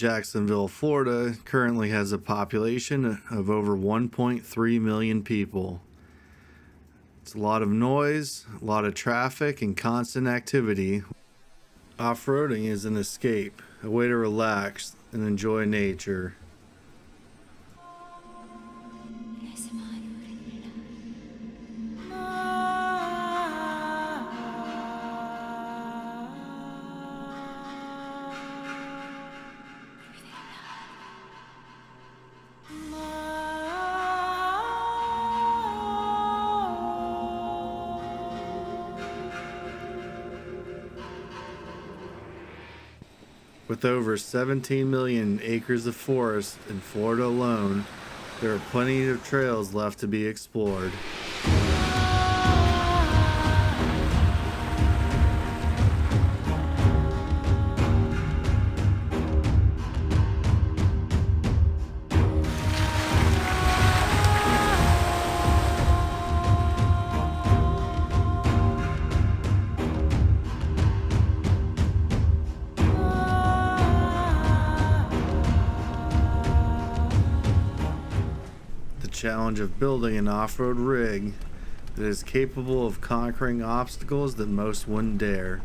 Jacksonville, Florida currently has a population of over 1.3 million people. It's a lot of noise, a lot of traffic, and constant activity. Off-roading is an escape, a way to relax and enjoy nature. With over 17 million acres of forest in Florida alone, there are plenty of trails left to be explored. Challenge of building an off-road rig that is capable of conquering obstacles that most wouldn't dare.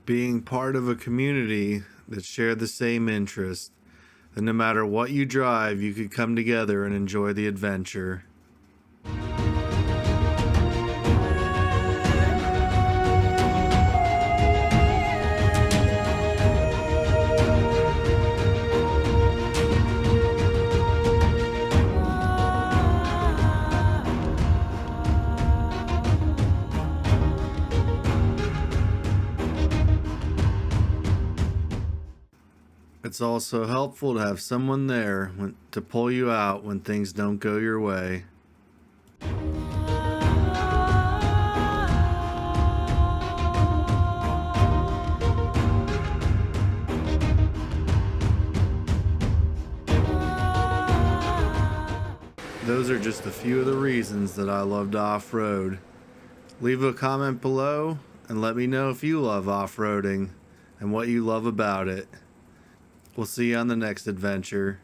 Being part of a community that share the same interest, that no matter what you drive, you could come together and enjoy the adventure. It's also helpful to have someone there to pull you out when things don't go your way. Those are just a few of the reasons that I love to off-road. Leave a comment below and let me know if you love off-roading and what you love about it. We'll see you on the next adventure.